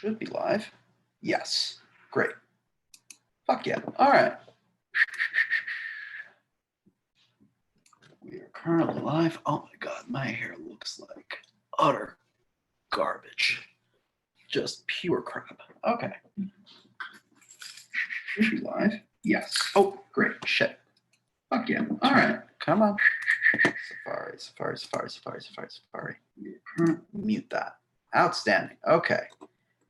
Should be live. Yes. Great. Fuck yeah. All right. We are currently live. Oh my God, my hair looks like utter garbage. Just pure crap. Okay. Should be live. Yes. Oh, great. Shit. Fuck yeah. All right. Come on. Safari. Mute that. Outstanding. Okay.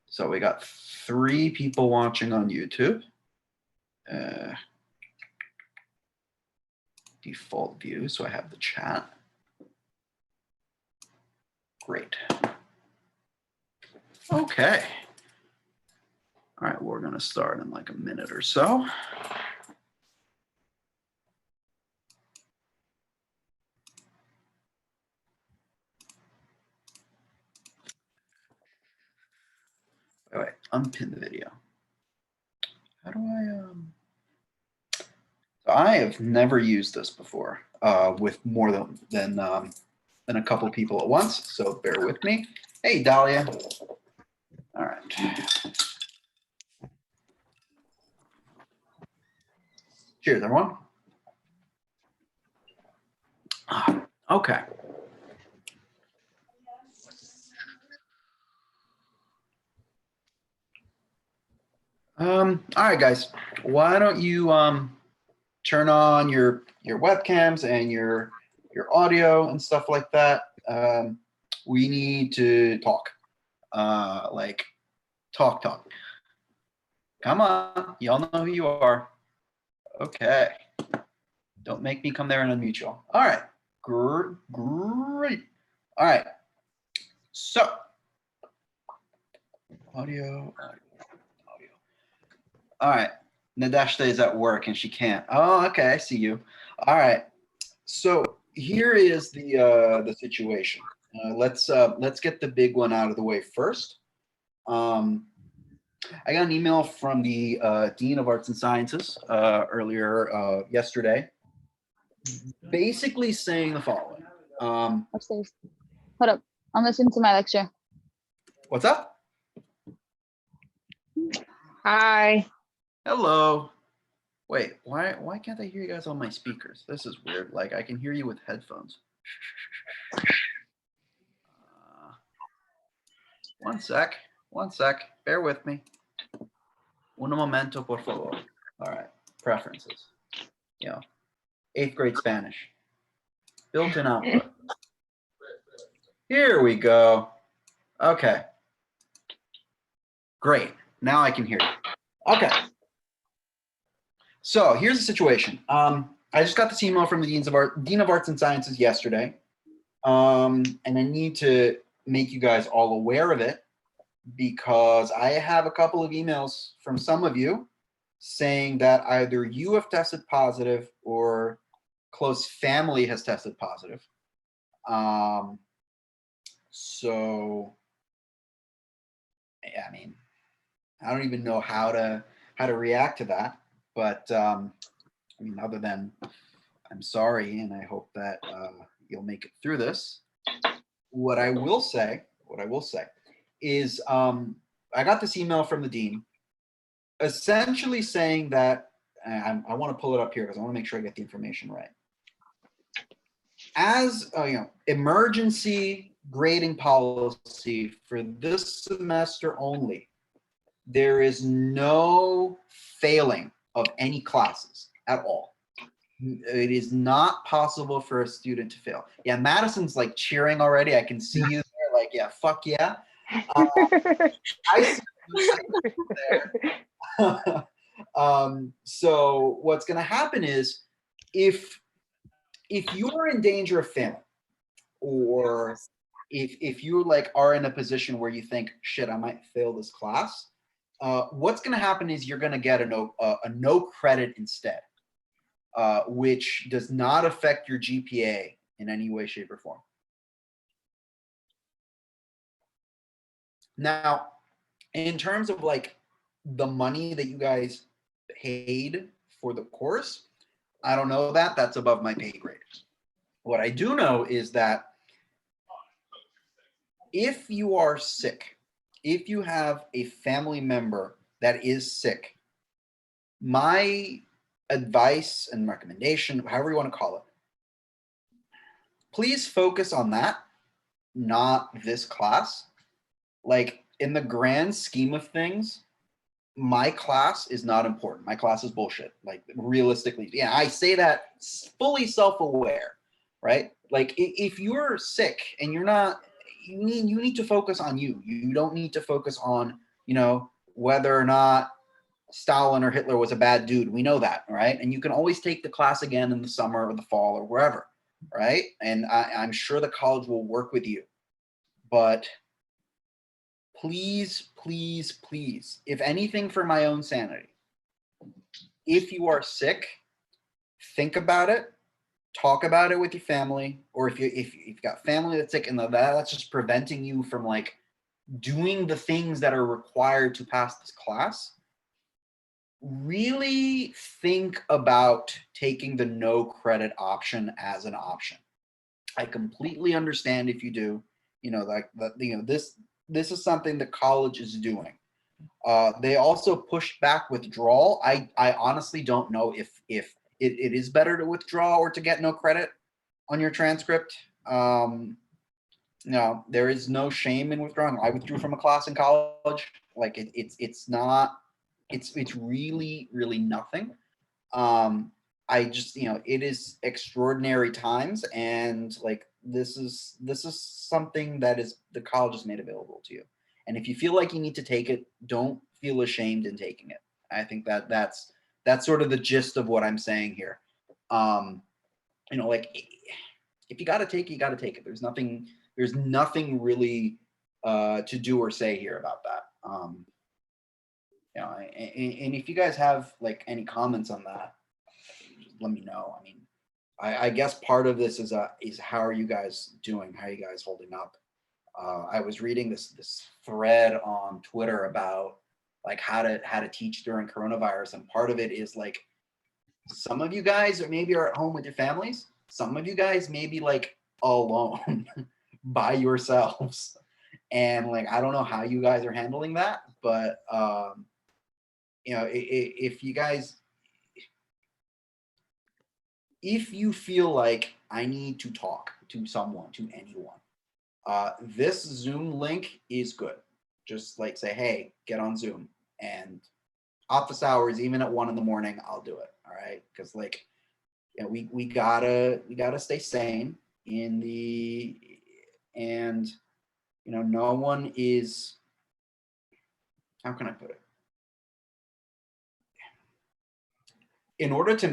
So we got 3 people watching on YouTube. Default view, so I have the chat. Great. Okay. All right, we're going to start in like a minute or so. All right, unpin the video. How do I So I have never used this before with more than a couple people at once, so bear with me. Hey, Dahlia. All right. Cheers, everyone. Okay. All right, guys. Why don't you turn on your webcams and your audio and stuff like that? We need to talk. Like talk. Come on, y'all know who you are. Okay. Don't make me come there and unmute y'all. All right. Great. All right. So audio. All right. Nadeshda is at work and she can't. Oh, okay. I see you. All right. So here is the situation. Let's get the big one out of the way first. I got an email from the Dean of Arts and Sciences earlier yesterday, basically saying the following. Upstairs. Hold up. I'm listening to my lecture. What's up? Hi. Hello. Wait, why can't I hear you guys on my speakers? This is weird. Like I can hear you with headphones. One sec. Bear with me. Un momento, por favor. All right. Preferences. 8th grade Spanish. Built-in output. Here we go. Okay. Great. Now I can hear you. Okay. So here's the situation. I just got this email from the Dean of Arts and Sciences yesterday. And I need to make you guys all aware of it because I have a couple of emails from some of you saying that either you have tested positive or close family has tested positive. So, yeah, I mean, I don't even know how to react to that, but I mean, other than I'm sorry, and I hope that you'll make it through this. What I will say is I got this email from the dean essentially saying that, I want to pull it up here because I want to make sure I get the information right. As emergency grading policy for this semester only, there is no failing of any classes at all. It is not possible for a student to fail. Yeah, Madison's like cheering already. I can see you there, like, yeah, fuck yeah. I see you there. So what's going to happen is if you're in danger of failing, or if you like are in a position where you think, shit, I might fail this class, what's going to happen is you're going to get a no credit instead, which does not affect your GPA in any way, shape, or form. Now, in terms of like the money that you guys paid for the course, I don't know that. That's above my pay grade. What I do know is that if you are sick if you have a family member that is sick, my advice and recommendation, however you want to call it, please focus on that, not this class. Like in the grand scheme of things, my class is not important. My class is bullshit. Like realistically, yeah, I say that fully self-aware, right? Like if you're sick and you're not, you need to focus on you. You don't need to focus on, whether or not Stalin or Hitler was a bad dude. We know that, right? And you can always take the class again in the summer or the fall or wherever, right? And I'm sure the college will work with you. But please, please, please, if anything for my own sanity, if you are sick, think about it, talk about it with your family, or if you've got family that's sick and that's just preventing you from like doing the things that are required to pass this class, really think about taking the no credit option as an option. I completely understand if you do, this is something that college is doing. They also pushed back withdrawal. I honestly don't know if it is better to withdraw or to get no credit on your transcript. No, there is no shame in withdrawing. I withdrew from a class in college. Like it's not. It's really really nothing. I just it is extraordinary times, and like this is something that is the college has made available to you. And if you feel like you need to take it, don't feel ashamed in taking it. I think that's sort of the gist of what I'm saying here. Um, like if you got to take it, you got to take it. There's nothing really to do or say here about that. And if you guys have like any comments on that, just let me know. I mean, I guess part of this is how are you guys doing? How are you guys holding up? I was reading this thread on Twitter about like how to teach during coronavirus, and part of it is like some of you guys maybe are at home with your families. Some of you guys maybe like alone by yourselves, and like I don't know how you guys are handling that, but if you guys, if you feel like I need to talk to someone, to anyone, this Zoom link is good. Just like say, hey, get on Zoom, and office hours, even at 1 a.m, I'll do it. All right, because like, we gotta stay sane in the, and no one is. How can I put it? In order to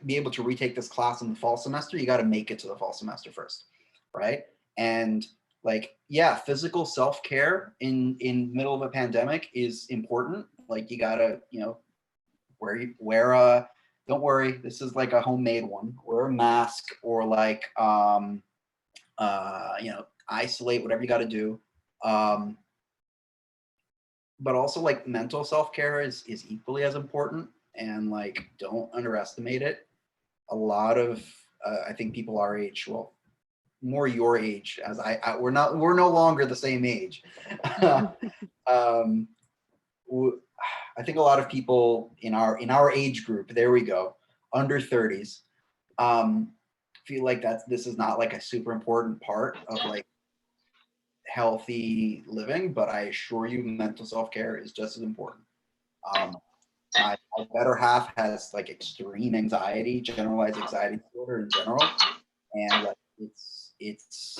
be able to retake this class in the fall semester, you got to make it to the fall semester first, right? And like, yeah, physical self-care in middle of a pandemic is important. Like you gotta, wear a, don't worry, this is like a homemade one. Wear a mask, or like, isolate, whatever you got to do. But also like mental self-care is equally as important, and like don't underestimate it. A lot of I think people our age, well, more your age, as we're no longer the same age. um, I think a lot of people in our age group, there we go, under 30s, feel like this is not like a super important part of like healthy living, but I assure you mental self-care is just as important. My better half has like extreme anxiety, generalized anxiety disorder in general, and like it's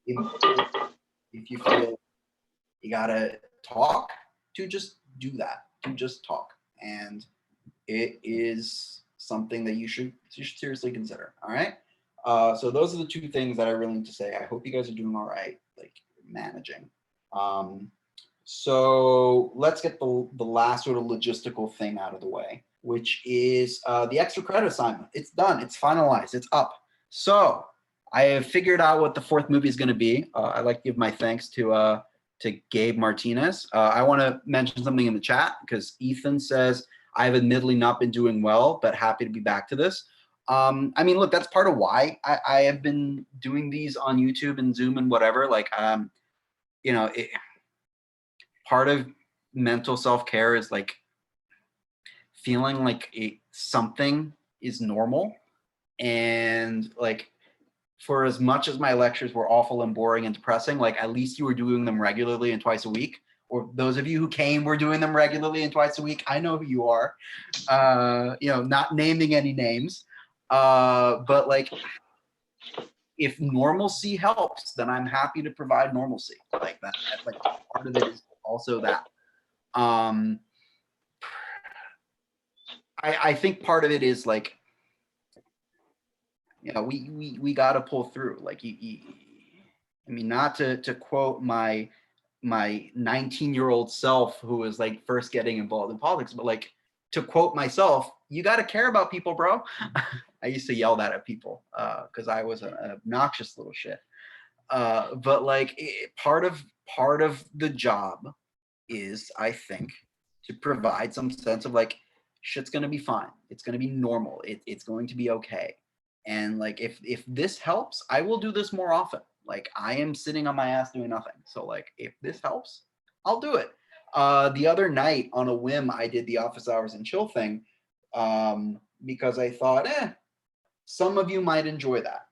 important, if you feel you gotta talk, to just do that, to just talk, and it is something that you should seriously consider. All right. So those are the two things that I really need to say. I hope you guys are doing all right, like managing. So let's get the last sort of logistical thing out of the way, which is the extra credit assignment. It's done. It's finalized. It's up. So I have figured out what the fourth movie is going to be. I'd like to give my thanks to Gabe Martinez. I want to mention something in the chat because Ethan says, I've admittedly not been doing well, but happy to be back to this. I mean, look, that's part of why I have been doing these on YouTube and Zoom and whatever. Like, part of mental self-care is like feeling like something is normal. And like, for as much as my lectures were awful and boring and depressing, like at least you were doing them regularly and twice a week. Or those of you who came were doing them regularly and twice a week. I know who you are. Not naming any names. But like, if normalcy helps, then I'm happy to provide normalcy. Like that's like part of it is also that. I think part of it is like, we got to pull through. Like, I mean, not to quote my 19-year-old self who was like first getting involved in politics, but like to quote myself, you got to care about people, bro. I used to yell that at people because I was an obnoxious little shit. But like part of the job is, I think, to provide some sense of like, shit's gonna be fine. It's gonna be normal. It's going to be okay. And like, if this helps, I will do this more often. Like, I am sitting on my ass doing nothing. So like, if this helps, I'll do it. The other night on a whim, I did the office hours and chill thing because I thought, some of you might enjoy that.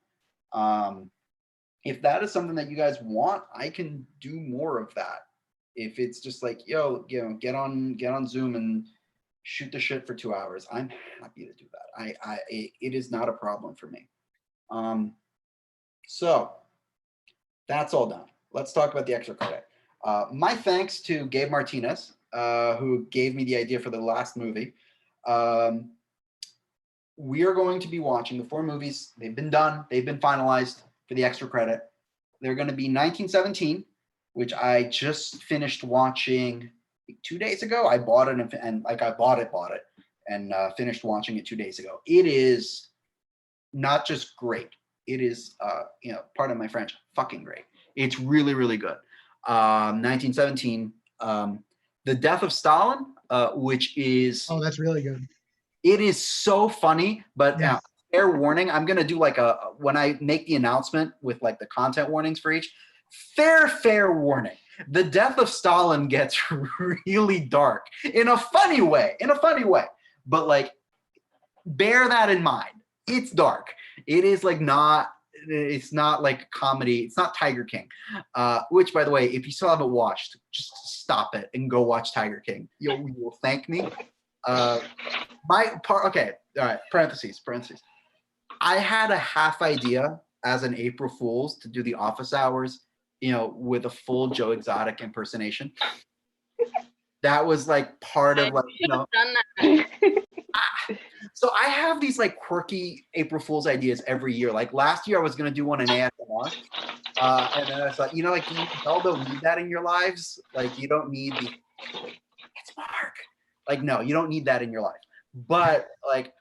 If that is something that you guys want, I can do more of that. If it's just like, get on Zoom and shoot the shit for 2 hours, I'm happy to do that. It is not a problem for me. So that's all done. Let's talk about the extra credit. My thanks to Gabe Martinez, who gave me the idea for the last movie. We are going to be watching the 4 movies. They've been done. They've been finalized for the extra credit. They're going to be 1917, which I just finished watching 2 days ago. I bought it and like I bought it and finished watching it 2 days ago. It is not just great. It is, pardon my French, fucking great. It's really, really good. 1917, The Death of Stalin, which is... Oh, that's really good. It is so funny, but Yes. Fair warning, I'm going to do like when I make the announcement with like the content warnings for each, fair warning. The Death of Stalin gets really dark in a funny way, but like, bear that in mind. It's dark. It is like it's not like comedy. It's not Tiger King, which, by the way, if you still haven't watched, just stop it and go watch Tiger King. You will thank me. Okay, all right, parentheses. I had a half idea as an April Fool's to do the office hours, with a full Joe Exotic impersonation. That was like part of like, done that. So I have these like quirky April Fool's ideas every year. Like last year I was going to do one in ASMR. And then I thought, like, y'all don't need that in your lives. Like, you don't need it's Mark. Like, no, you don't need that in your life. But like,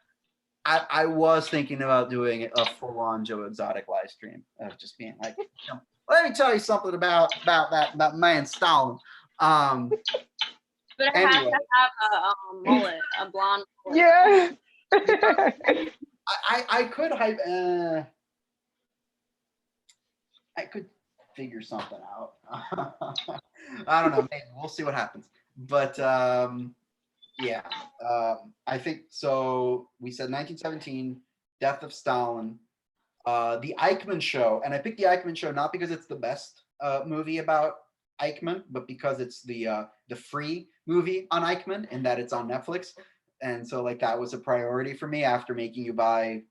I was thinking about doing a full-on Joe Exotic live stream of just being like, let me tell you something about that man Stalin. But I have to have a mullet, a blonde mullet. Yeah. I could hype. I could figure something out. I don't know. Maybe we'll see what happens. But yeah, I think so. We said 1917, Death of Stalin, the Eichmann Show, and I picked the Eichmann Show not because it's the best movie about Eichmann, but because it's the free movie on Eichmann and that it's on Netflix. And so like that was a priority for me after making you buy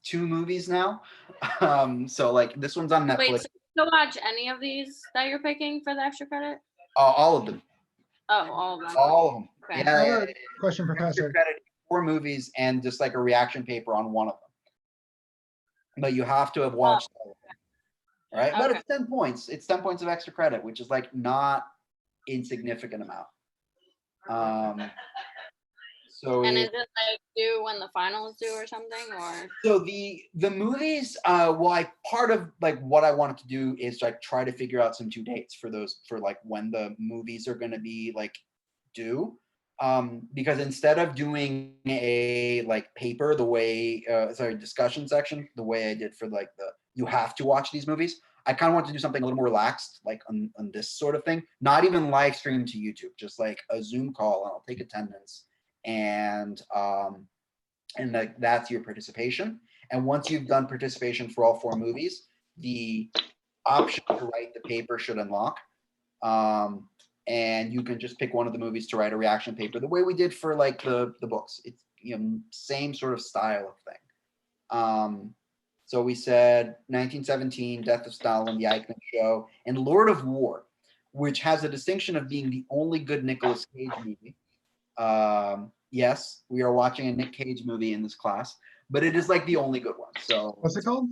2 movies now. So like this one's on Netflix. Wait, so you can watch any of these that you're picking for the extra credit? All of them. Oh, all of them. All of them. Okay. Yeah. Another question, Professor. Credit 4 movies and just like a reaction paper on one of them. But you have to have watched all of them. Right? Okay. But it's 10 points. It's 10 points of extra credit, which is like not insignificant amount. So And is it like due when the finals due or something, or? So the movies, part of like what I wanted to do is like try to figure out some due dates for like when the movies are going to be like due. Because instead of doing a like paper discussion section the way I did for like you have to watch these movies, I kind of want to do something a little more relaxed, like on this sort of thing, not even live stream to YouTube, just like a Zoom call, and I'll take attendance, and like that's your participation. And once you've done participation for all 4 movies, the option to write the paper should unlock. And you can just pick one of the movies to write a reaction paper, the way we did for like the books. It's, you know, same sort of style of thing. So we said 1917, Death of Stalin, The Eichmann Show, and Lord of War, which has a distinction of being the only good Nicolas Cage movie. Yes, we are watching a Nick Cage movie in this class, but it is like the only good one. So What's it called?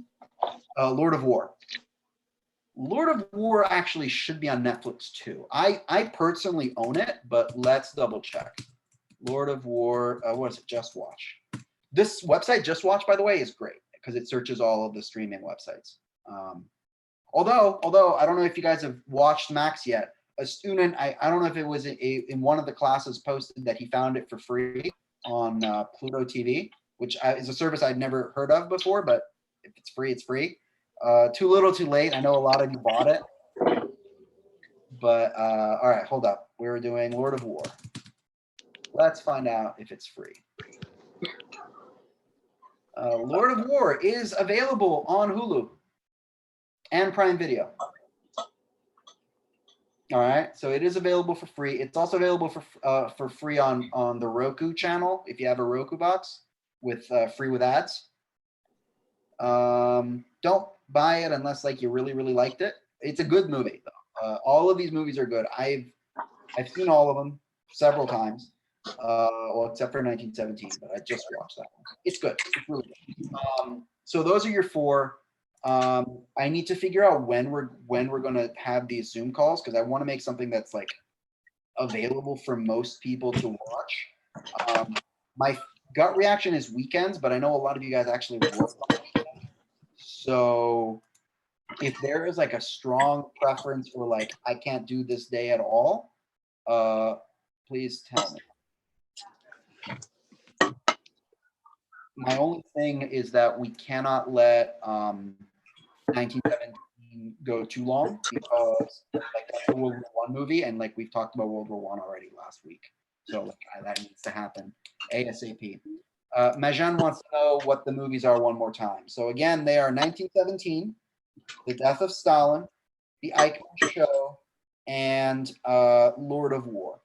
Lord of War. Lord of War actually should be on Netflix too. I personally own it, but let's double check. Lord of War, what is it? Just Watch. This website, Just Watch, by the way, is great because it searches all of the streaming websites. Although I don't know if you guys have watched Max yet. A student, I don't know if it was in one of the classes, posted that he found it for free on Pluto TV, which is a service I'd never heard of before, but if it's free, it's free. Too little, too late. I know a lot of you bought it, but all right, hold up. We're doing Lord of War. Let's find out if it's free. Lord of War is available on Hulu and Prime Video. All right, so it is available for free. It's also available for free on the Roku channel if you have a Roku box with free with ads. Don't buy it unless like you really liked it. It's a good movie though. All of these movies are good. I've seen all of them several times. Well, except for 1917, but I just watched that one. It's good. It's really good. So those are your 4. I need to figure out when we're gonna have these Zoom calls because I want to make something that's like available for most people to watch. My gut reaction is weekends, but I know a lot of you guys actually work on weekends. So if there is like a strong preference for like I can't do this day at all, please tell me. My only thing is that we cannot let 1917 go too long because like that's a World War I movie, and like we've talked about World War I already last week, so like that needs to happen ASAP. Majan wants to know what the movies are one more time. So again, they are 1917, The Death of Stalin, The Eichmann Show, and Lord of War.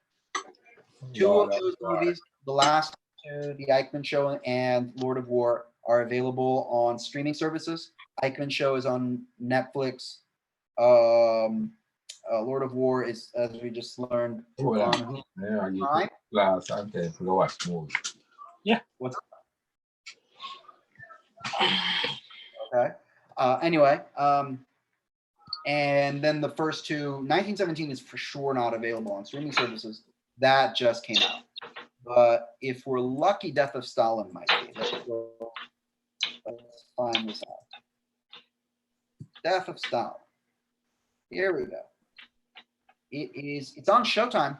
2 of those movies, the last 2, The Eichmann Show and Lord of War, are available on streaming services. Eichmann Show is on Netflix. Lord of War is, as we just learned, on Prime. Yeah. What's okay? Anyway, and then the first 2, 1917 is for sure not available on streaming services. That just came out. But if we're lucky, Death of Stalin might be. Let's find this out. Death of Stalin. Here we go. It's on Showtime.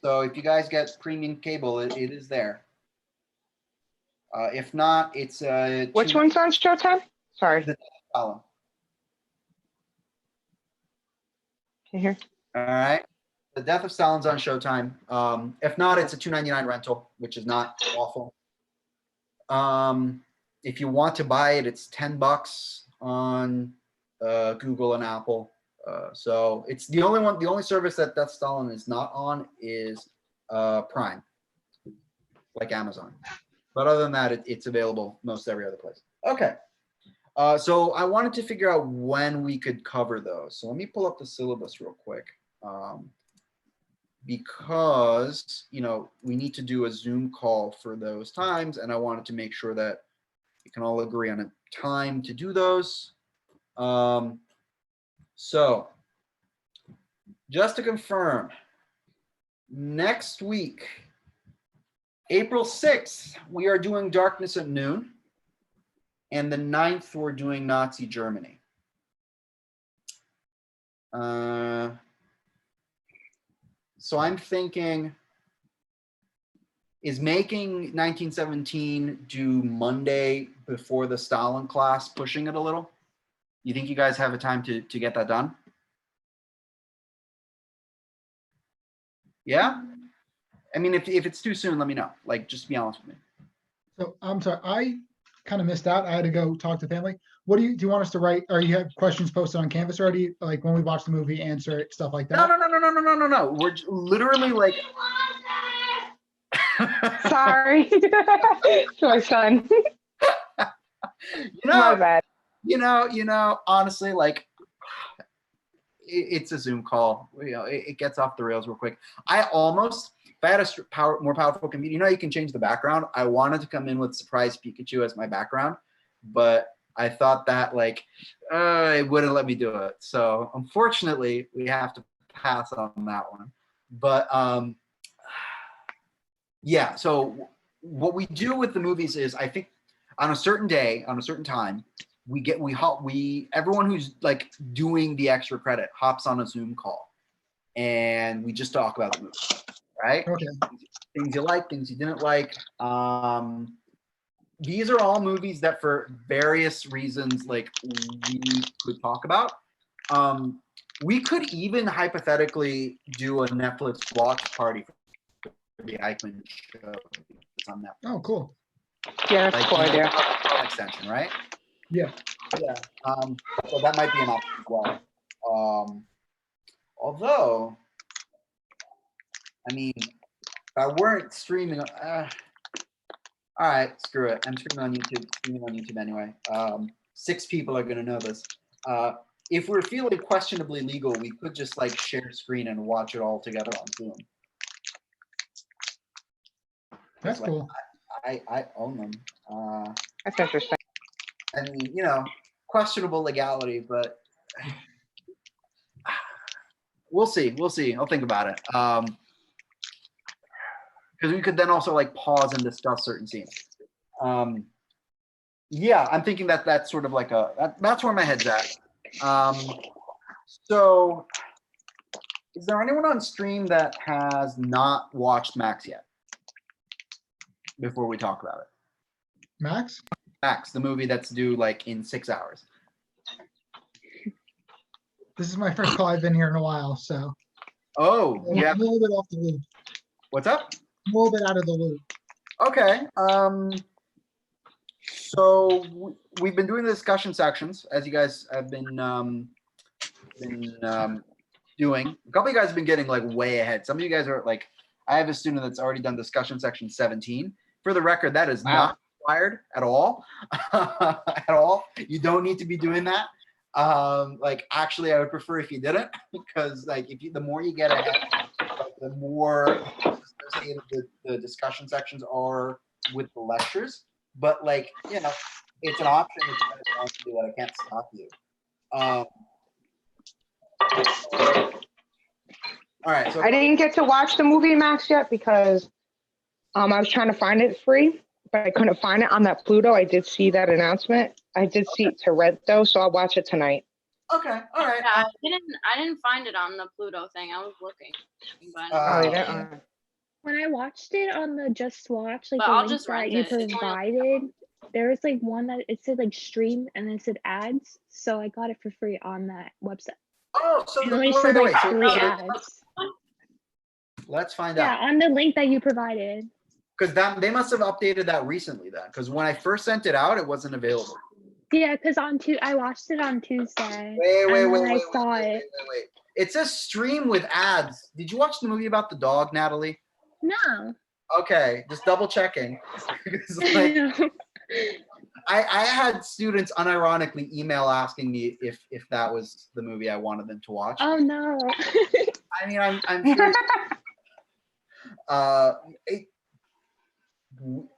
So if you guys get premium cable, it is there. If not, it's Which one's on Showtime? Sorry. The Death of Stalin. Can you hear? All right. The Death of Stalin's on Showtime. If not, it's a $2.99 rental, which is not awful. If you want to buy it, it's $10 on Google and Apple. So it's the only service that Death Stalin is not on is Prime, like Amazon. But other than that, it's available most every other place. Okay. So I wanted to figure out when we could cover those. So let me pull up the syllabus real quick. Because, you know, we need to do a Zoom call for those times, and I wanted to make sure that we can all agree on a time to do those. So just to confirm, next week, April 6th, we are doing Darkness at Noon, and the 9th, we're doing Nazi Germany. So I'm thinking, is making 1917 do Monday before the Stalin class pushing it a little? You think you guys have a time to get that done? Yeah? I mean, if it's too soon, let me know. Like, just be honest with me. So I'm sorry, I kind of missed out. I had to go talk to family. What do you want us to write? Or you have questions posted on Canvas already? Like when we watch the movie, answer it, stuff like No, that? no. We're literally like. Sorry. My son. You My know, bad. honestly, like it's a Zoom call. It gets off the rails real quick. I almost, if I had a more powerful computer, you can change the background. I wanted to come in with Surprise Pikachu as my background, but I thought that like it wouldn't let me do it. So unfortunately, we have to pass on that one. But yeah. So what we do with the movies is, I think, on a certain day, on a certain time, everyone who's like doing the extra credit hops on a Zoom call, and we just talk about the movie, right? Okay. Things you like, things you didn't like. These are all movies that, for various reasons, like we could talk about. We could even hypothetically do a Netflix watch party for the Eichmann show. It's on Netflix. Oh, cool. Yeah, that's Like, a cool idea. extension, right? Yeah. Yeah. So that might be an option as well. Although, I mean, if I weren't streaming, all right, screw it. I'm streaming on YouTube anyway. 6 people are gonna know this. If we're feeling questionably legal, we could just like share screen and watch it all together on Zoom. That's Like, cool. I own them. That's interesting. I mean, questionable legality, but we'll see. I'll think about it. Because we could then also like pause and discuss certain scenes. Yeah, I'm thinking that's sort of like that's where my head's at. So is there anyone on stream that has not watched Max yet? Before we talk about it. Max? Max, the movie that's due like in 6 hours. This is my first call. I've been here in a while, so Oh, I'm yeah. a little bit off the loop. What's up? I'm a little bit out of the loop. Okay. So we've been doing the discussion sections, as you guys have been doing. A couple of you guys have been getting like way ahead. Some of you guys are like, I have a student that's already done discussion section 17. For the record, that is not required at all. At all. You don't need to be doing that. Like, actually, I would prefer if you didn't, because like the more you get ahead, the more associated the discussion sections are with the lectures. But like, it's an option if you guys want to do that. I can't stop you. All right. So I didn't get to watch the movie Max yet because I was trying to find it free, but I couldn't find it on that Pluto. I did see that announcement. I did see it to rent though, so I'll watch it tonight. Okay. All right. Yeah, I didn't find it on the Pluto thing. I was looking. But Oh, you yeah. didn't? When I watched it on the Just Watch, like But the I'll link just that rent you it. It's only provided, there was like one that it said like stream and then it said ads. So I got it for free on that website. Oh, so It the, only wait, showed wait, like wait. 3 ads. Let's find Yeah, out. on the link that you provided. Because they must have updated that recently then. Because when I first sent it out, it wasn't available. Yeah, because I watched it on Tuesday. Wait. and then I saw it. It says stream with ads. Did you watch the movie about the dog, Natalie? No. Okay, just double checking. Because, like, I had students unironically email asking me if that was the movie I wanted them to watch. Oh no. I mean, I'm sure.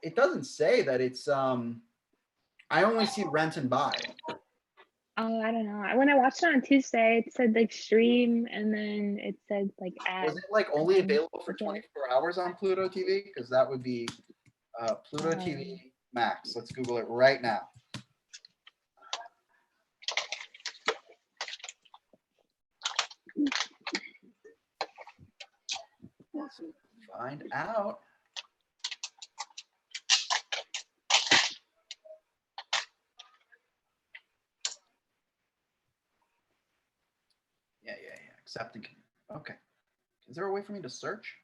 It doesn't say that it's I only see rent and buy. Oh, I don't know. When I watched it on Tuesday, it said like stream and then it said like ads. Was it like only and then available for okay. 24 hours on Pluto TV? Because that would be Pluto TV Max. Let's Google it right now. Let's find out. Accepting. Okay. Is there a way for me to search?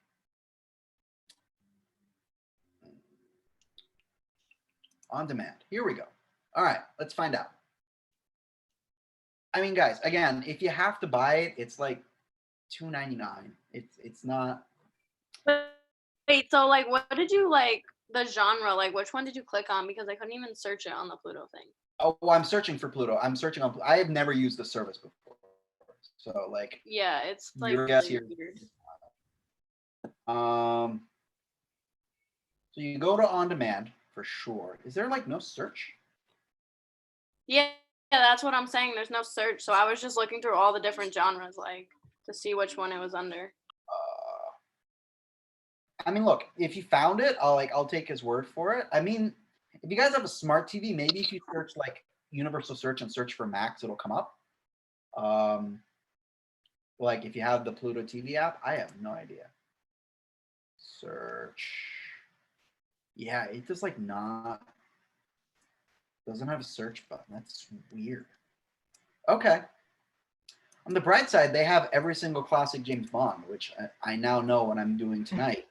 On demand. Here we go. All right, let's find out. I mean, guys, again, if you have to buy it, it's like $2.99. It's not. Wait, so like, what did you like the genre? Like, which one did you click on? Because I couldn't even search it on the Pluto thing. Oh, well, I'm searching for Pluto. I'm searching on. I have never used the service before, so like. Yeah, it's like Your guess really here. weird. So you go to on demand for sure. Is there like no search? Yeah, that's what I'm saying. There's no search, so I was just looking through all the different genres, like to see which one it was under. I mean, look, if you found it, I'll take his word for it. I mean, if you guys have a smart TV, maybe if you search like universal search and search for Max, it'll come up. Like if you have the Pluto TV app, I have no idea. Search. Yeah, it does like not. Doesn't have a search button. That's weird. Okay. On the bright side, they have every single classic James Bond, which I now know what I'm doing tonight.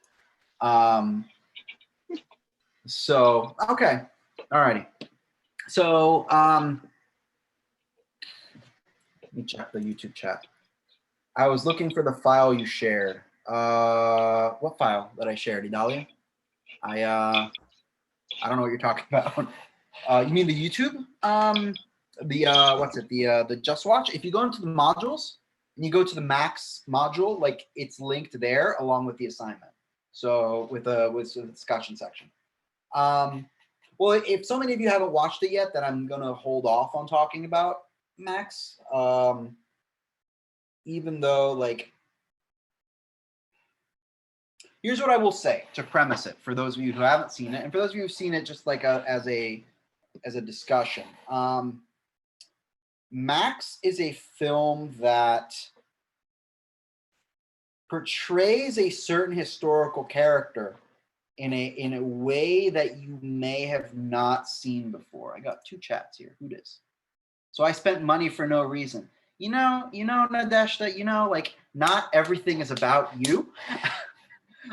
So, okay. Alrighty. So, let me check the YouTube chat. I was looking for the file you shared. What file that I shared, Idalia? I don't know what you're talking about. You mean the YouTube? What's it? The Just Watch. If you go into the modules and you go to the Max module, like it's linked there along with the assignment. So with the discussion section. Well, if so many of you haven't watched it yet, then I'm gonna hold off on talking about Max. Even though, like, here's what I will say to premise it for those of you who haven't seen it, and for those of you who've seen it, just like as a discussion. Max is a film that portrays a certain historical character in a way that you may have not seen before. I got two chats here. Who dis? So I spent money for no reason. You know, Nadesh, that like not everything is about you.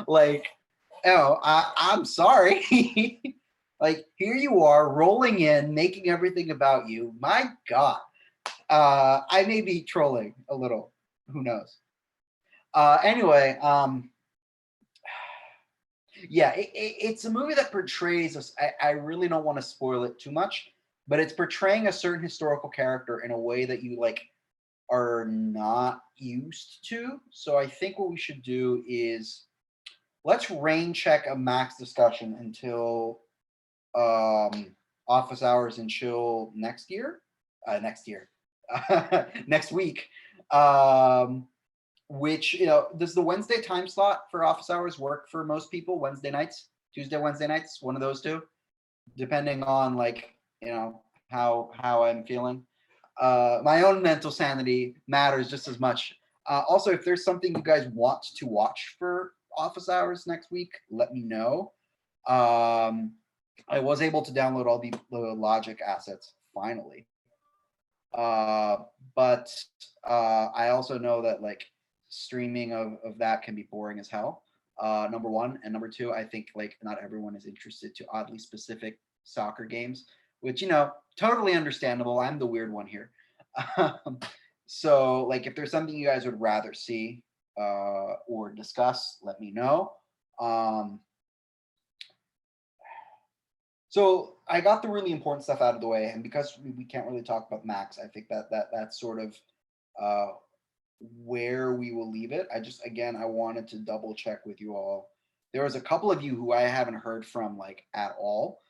Like, oh, I'm sorry. Like here you are rolling in, making everything about you. My God. I may be trolling a little. Who knows? Anyway, yeah, it's a movie that portrays us. I really don't want to spoil it too much, but it's portraying a certain historical character in a way that you like are not used to. So I think what we should do is let's rain check a Max discussion until office hours and chill next week. Which, does the Wednesday time slot for office hours work for most people? Wednesday nights, Tuesday, Wednesday nights, one of those two, depending on like, how I'm feeling. My own mental sanity matters just as much. Also, if there's something you guys want to watch for office hours next week, let me know. I was able to download all the Logic assets finally. But I also know that like streaming of that can be boring as hell. Number one, and number two, I think like not everyone is interested to oddly specific soccer games, which totally understandable. I'm the weird one here. So like if there's something you guys would rather see or discuss, let me know. So I got the really important stuff out of the way, and because we can't really talk about Max, I think that's sort of where we will leave it. I wanted to double check with you all. There was a couple of you who I haven't heard from like at all,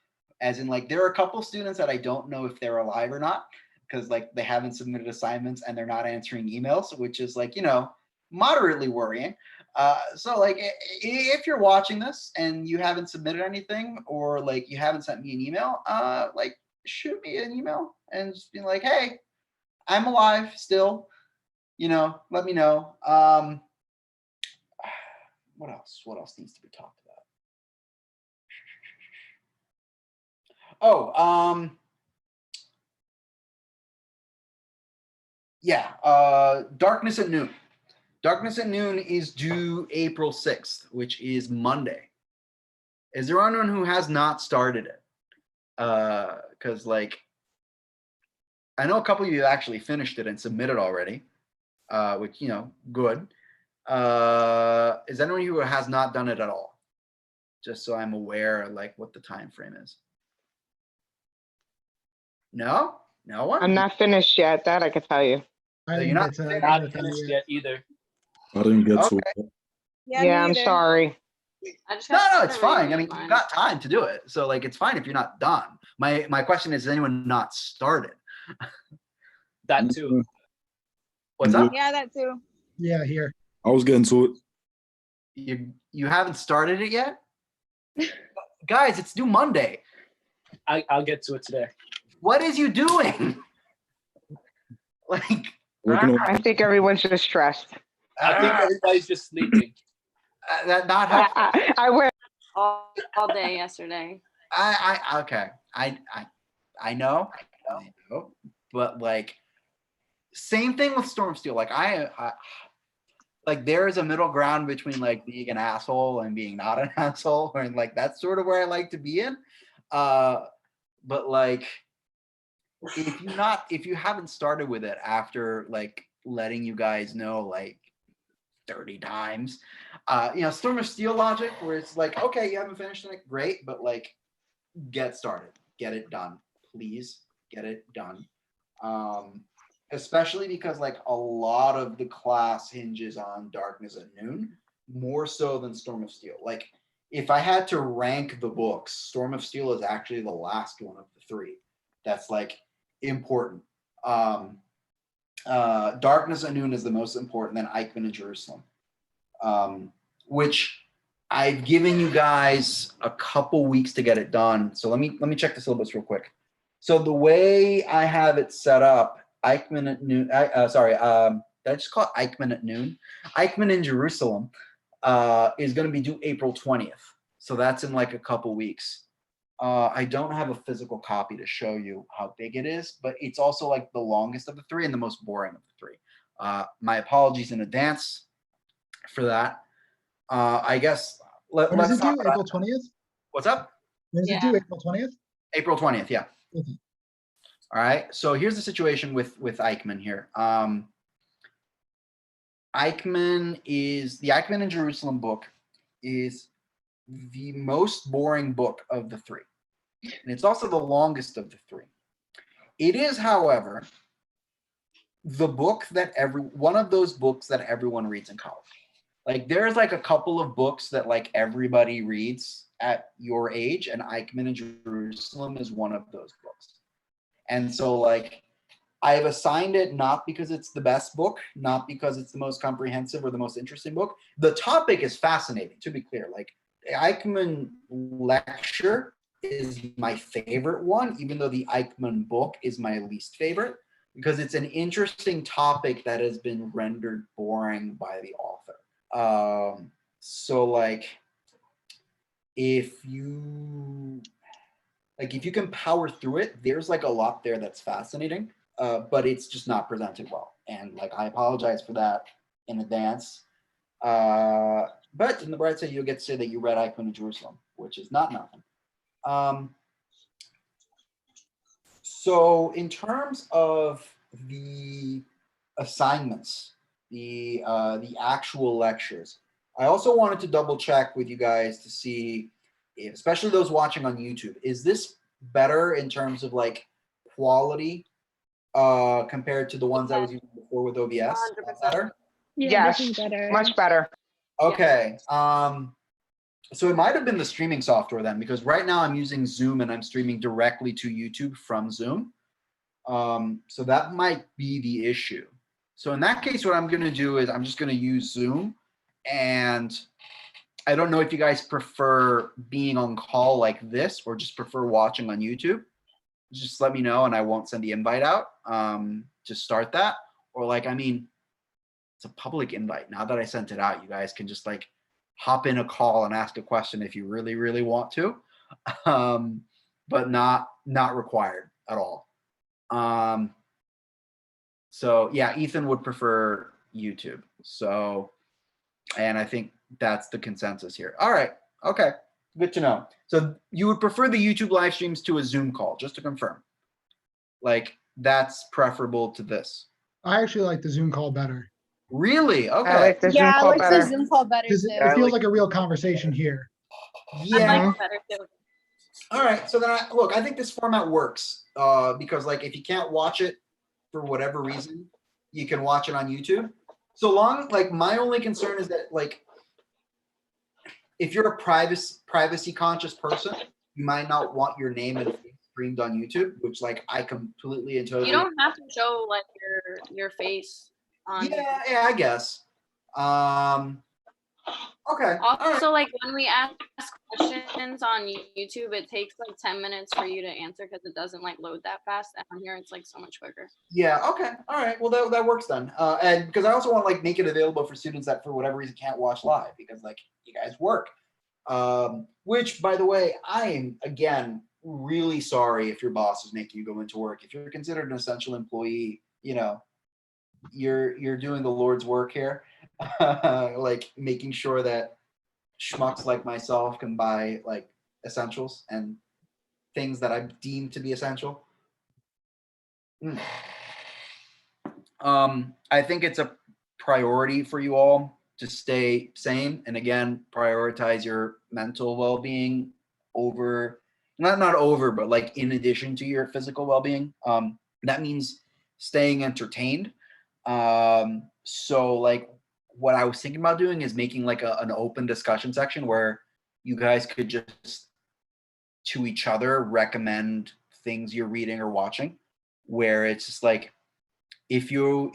as in like there are a couple students that I don't know if they're alive or not because like they haven't submitted assignments and they're not answering emails, which is like moderately worrying. So like if you're watching this and you haven't submitted anything or like you haven't sent me an email, like shoot me an email and just be like, hey, I'm alive still, let me know. What else needs to be talked about? Yeah, Darkness at Noon. Darkness at Noon is due April 6th, which is Monday. Is there anyone who has not started it? Because like, I know a couple of you actually finished it and submitted already, which, you know, good. Is anyone who has not done it at all? Just so I'm aware, like, what the time frame is. No? No one? I'm not finished yet. That I can tell you. I So didn't you're not get to that Not yet. finished yet either. I didn't get to Okay. it. Yeah, I'm sorry. I just No, got no, to it's read fine. I it, mean, fine. you've got time to do it. So like, it's fine if you're not done. My question is anyone not started? That too. What's up? Yeah, that too. Yeah, here. I was getting to it. You haven't started it yet? Guys, it's due Monday. I'll get to it today. What is you doing? Like, Working on I think everyone's just stressed. I think everybody's just sleeping. that not help. I went. all day yesterday. Okay. I know, but like, same thing with Storm of Steel. Like I like there is a middle ground between like being an asshole and being not an asshole, and like that's sort of where I like to be in. But like, if you haven't started with it after like letting you guys know like 30 times, you know, Storm of Steel logic, where it's like, okay, you haven't finished it, great, but like, get started, get it done, please get it done. Especially because like a lot of the class hinges on Darkness at Noon, more so than Storm of Steel. Like, if I had to rank the books, Storm of Steel is actually the last one of the three that's like important. Darkness at Noon is the most important, then Eichmann and Jerusalem, which I've given you guys a couple weeks to get it done. So let me check the syllabus real quick. So the way I have it set up, Eichmann at Noon. Did I just call it Eichmann at Noon? Eichmann in Jerusalem is going to be due April 20th. So that's in like a couple weeks. I don't have a physical copy to show you how big it is, but it's also like the longest of the three and the most boring of the three. My apologies in advance for that. I guess When let's is it talk due? about April 20th? what's up. When is it Yeah. due? April 20th? April 20th, yeah. Okay. All right. So here's the situation with Eichmann here. Eichmann in Jerusalem book is the most boring book of the three. And it's also the longest of the three. It is, however, the book that one of those books that everyone reads in college. Like there's like a couple of books that like everybody reads at your age, and Eichmann in Jerusalem is one of those books. And so like I've assigned it not because it's the best book, not because it's the most comprehensive or the most interesting book. The topic is fascinating, to be clear. Like the Eichmann lecture is my favorite one, even though the Eichmann book is my least favorite, because it's an interesting topic that has been rendered boring by the author. So like if you can power through it, there's like a lot there that's fascinating, but it's just not presented well. And like, I apologize for that in advance. But in the bright side, you'll get to say that you read Eichmann in Jerusalem, which is not nothing. So in terms of the assignments, the actual lectures, I also wanted to double check with you guys to see, especially those watching on YouTube, is this better in terms of like quality compared to the ones I was using before with OBS? 100%. Better? Yeah, Yes, this is better. much better. Okay. So it might have been the streaming software then, because right now I'm using Zoom and I'm streaming directly to YouTube from Zoom. So that might be the issue. So in that case, what I'm going to do is I'm just going to use Zoom, and I don't know if you guys prefer being on call like this or just prefer watching on YouTube. Just let me know and I won't send the invite out to start that. Or like, I mean, it's a public invite. Now that I sent it out, you guys can just like hop in a call and ask a question if you really, really want to, but not required at all. So yeah, Ethan would prefer YouTube. So, and I think that's the consensus here. All right. Okay. Good to know. So you would prefer the YouTube live streams to a Zoom call, just to confirm. Like that's preferable to this. I actually like the Zoom call better. Really? Okay. I like the Zoom Yeah, I call like better. the Zoom call better Because too. it feels like a real conversation here. I Yeah. like it better too. All right. So then I think this format works because like if you can't watch it for whatever reason, you can watch it on YouTube. So long, like my only concern is that like if you're a privacy conscious person, you might not want your name and face streamed on YouTube, which like I completely and totally. You don't have to show like your face on. Yeah, I guess. Okay. all right. Also, like when we ask questions on YouTube, it takes like 10 minutes for you to answer because it doesn't like load that fast. And on here, it's like so much quicker. Yeah. Okay. All right. Well, that works then. And because I also want to like make it available for students that for whatever reason can't watch live because like you guys work. Which, by the way, I am again really sorry if your boss is making you go into work. If you're considered an essential employee, you know, you're doing the Lord's work here, like making sure that schmucks like myself can buy like essentials and things that I deem to be essential. I think it's a priority for you all to stay sane and again prioritize your mental well-being over not over but like in addition to your physical well-being. That means staying entertained. So like what I was thinking about doing is making like an open discussion section where you guys could just to each other recommend things you're reading or watching, where it's just like if you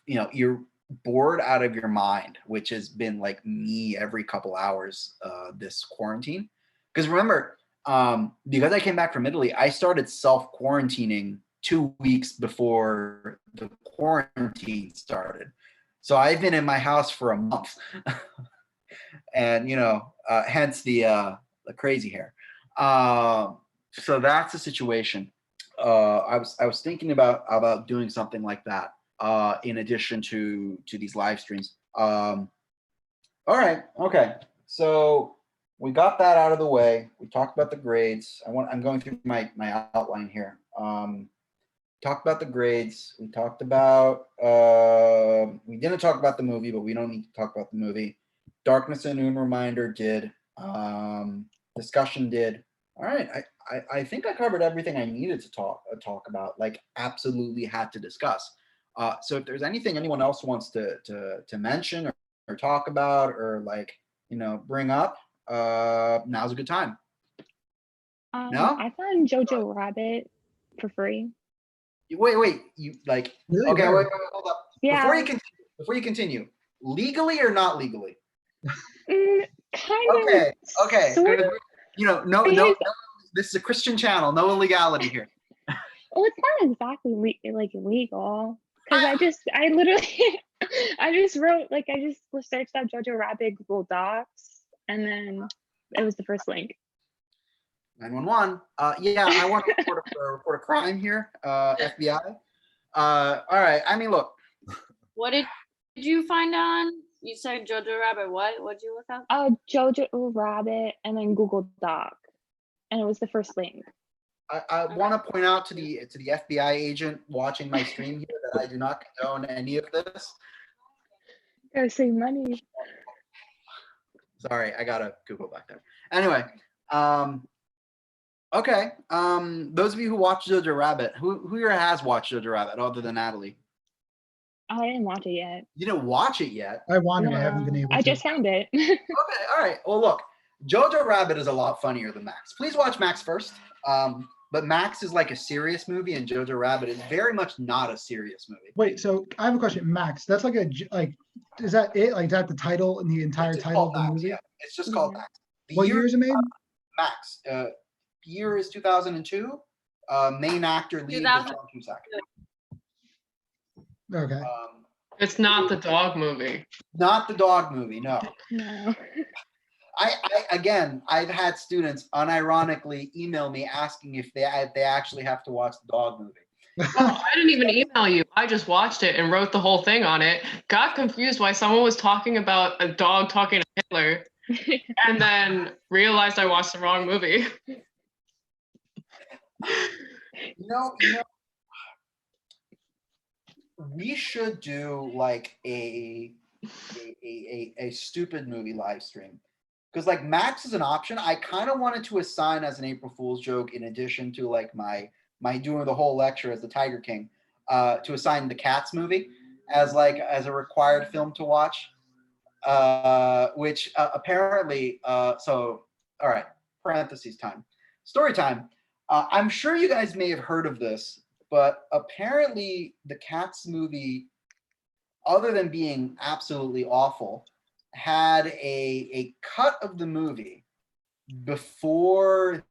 know you're bored out of your mind, which has been like me every couple hours this quarantine. Because remember, because I came back from Italy, I started self-quarantining 2 weeks before the quarantine started. So I've been in my house for a month. And, you know, hence the crazy hair. So that's the situation. I was thinking about doing something like that in addition to these live streams. All right, okay. So we got that out of the way. We talked about the grades. I'm going through my outline here. Talked about the grades. We talked about we didn't talk about the movie, but we don't need to talk about the movie. Darkness and Noon Reminder did. Discussion did. All right. I think I covered everything I needed to talk about. Like absolutely had to discuss. So if there's anything anyone else wants to mention or talk about or like bring up, now's a good time. No? I found Jojo Rabbit for free. Wait. You like Really? okay? Where? Wait, hold up. Yeah. Before you continue, legally or not legally? Kind of. Okay. Sort of. No. This is a Christian channel. No illegality here. Well, it's not exactly like illegal because I literally I just wrote I just searched out Jojo Rabbit Google Docs and then it was the first link. 911. Yeah, I want to report a crime here. FBI. All right. I mean, look. What did you find on? You said Jojo Rabbit. What'd you look up? Jojo Rabbit and then Google Doc, and it was the first link. I want to point out to the FBI agent watching my stream here that I do not condone any of this. Gotta save money. Sorry, I gotta Google back there. Anyway, okay. Those of you who watch Jojo Rabbit, who here has watched Jojo Rabbit other than Natalie? I didn't watch it yet. You didn't watch it yet. I wanted. I haven't been able to. I just found it. Okay, all right. Well, look, Jojo Rabbit is a lot funnier than Max. Please watch Max first. But Max is like a serious movie, and Jojo Rabbit is very much not a serious movie. Wait, so I have a question. Max, that's like is that it? Like, is that the title and the entire It's title of called the Max, movie? yeah. It's just called Max. What year is it made? Max. Year is 2002. Main actor lead is John Cusack. Okay. It's not the dog movie. Not the dog movie, no. No. I've had students unironically email me asking if they actually have to watch the dog movie. I didn't even email you. I just watched it and wrote the whole thing on it. Got confused why someone was talking about a dog talking to Hitler, and then realized I watched the wrong movie. You know, we should do like a stupid movie live stream. Because like Max is an option. I kind of wanted to assign as an April Fool's joke, in addition to like my doing the whole lecture as the Tiger King, to assign the Cats movie as a required film to watch. Which apparently, so all right, parentheses time, story time. I'm sure you guys may have heard of this, but apparently the Cats movie, other than being absolutely awful, had a cut of the movie before